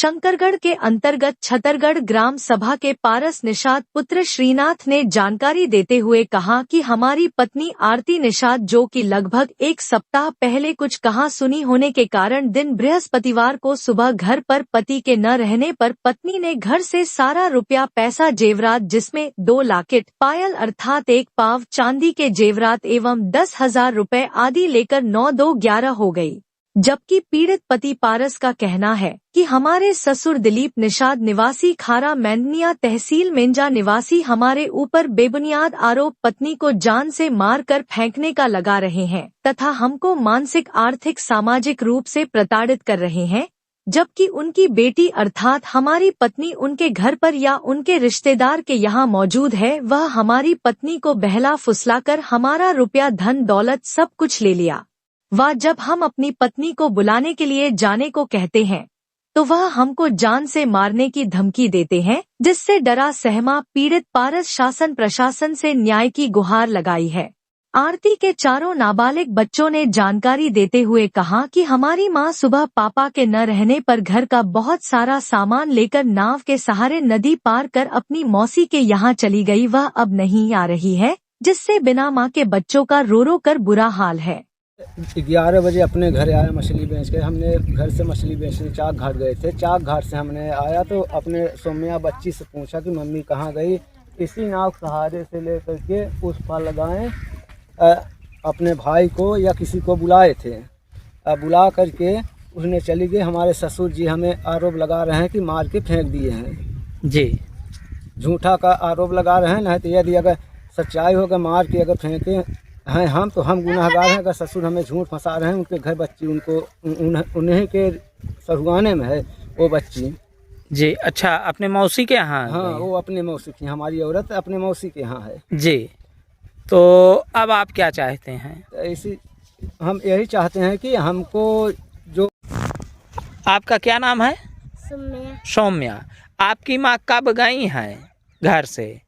शंकरगढ़ के अंतर्गत छतरगढ़ ग्राम सभा के पारस निषाद पुत्र श्रीनाथ ने जानकारी देते हुए कहा कि हमारी पत्नी आरती निषाद, जो कि लगभग एक सप्ताह पहले कुछ कहा सुनी होने के कारण दिन बृहस्पतिवार को सुबह घर पर पति के न रहने पर पत्नी ने घर से सारा रुपया, पैसा, जेवरात जिसमें 2 लाकेट, पायल अर्थात 1 पाव चांदी के जेवरात एवं 10,000 रुपए आदि लेकर 9-2-11 हो गई। जबकि पीड़ित पति पारस का कहना है कि हमारे ससुर दिलीप निषाद निवासी खारा मैंडनिया तहसील मेंजा निवासी हमारे ऊपर बेबुनियाद आरोप पत्नी को जान से मार कर फेंकने का लगा रहे हैं तथा हमको मानसिक, आर्थिक, सामाजिक रूप से प्रताड़ित कर रहे हैं, जबकि उनकी बेटी अर्थात हमारी पत्नी उनके घर पर या उनके रिश्तेदार के यहाँ मौजूद है। वह हमारी पत्नी को बहला फुसलाकर हमारा रुपया, धन दौलत सब कुछ ले लिया। वह जब हम अपनी पत्नी को बुलाने के लिए जाने को कहते हैं तो वह हमको जान से मारने की धमकी देते हैं, जिससे डरा सहमा पीड़ित पारस शासन प्रशासन से न्याय की गुहार लगाई है। आरती के 4 नाबालिग बच्चों ने जानकारी देते हुए कहा कि हमारी मां सुबह पापा के न रहने पर घर का बहुत सारा सामान लेकर नाव के सहारे नदी पार कर अपनी मौसी के यहाँ चली गई। वह अब नहीं आ रही है, जिससे बिना मां के बच्चों का रो रो कर बुरा हाल है। 11 बजे अपने घर आया मछली बेच के। हमने घर से मछली बेचने चाक घाट गए थे। चाक घाट से हमने आया तो अपने सोम्या बच्ची से पूछा कि मम्मी कहाँ गई। इसी नाव सहारे से लेकर के उस पार लगाएं अपने भाई को या किसी को बुलाए थे। बुला करके उसने चली गई। हमारे ससुर जी हमें आरोप लगा रहे हैं कि मार के फेंक दिए हैं जी। झूठा का आरोप लगा रहे हैं। नहीं तो यदि अगर सच्चाई होगा मार के अगर फेंके हैं हम तो हम गुनाहगार हैं। अगर ससुर हमें झूठ फंसा रहे हैं, उनके घर बच्ची उन्हीं के सहुआने में है वो बच्ची जी। अच्छा, अपने मौसी के यहाँ? हाँ, वो अपने मौसी की, हमारी औरत अपने मौसी के यहाँ है जी। तो अब आप क्या चाहते हैं? ऐसी हम यही चाहते हैं कि हमको जो। आपका क्या नाम है? सौम्या। सौम्या। आपकी माँ कब गई हैं घर से?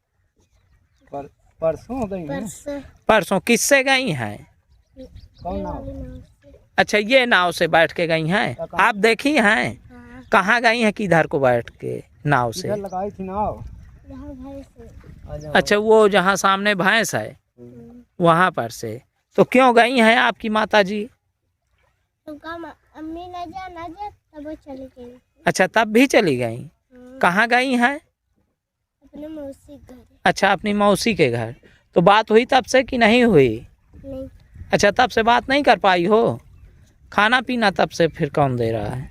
परसों गई हैं। परसों किससे गई हैं? कौन नाव? अच्छा, ये नाव से बैठ के गई हैं। आप देखी हैं? हाँ। कहाँ गई हैं, किधर को बैठ के नाव से? इधर लगाई थी नाव। अच्छा, वो जहाँ सामने भैंस है वहाँ पर से। तो क्यों गई हैं आपकी माता जी? अम्मी न जा तब वो चली गई। अच्छा, तब भी चली गई। कहाँ गई हैं? अपने मौसी घर। अच्छा, अपनी मौसी के घर। तो बात हुई तब से कि नहीं हुई? नहीं। अच्छा, तब से बात नहीं कर पाई हो? खाना पीना तब से फिर कौन दे रहा है?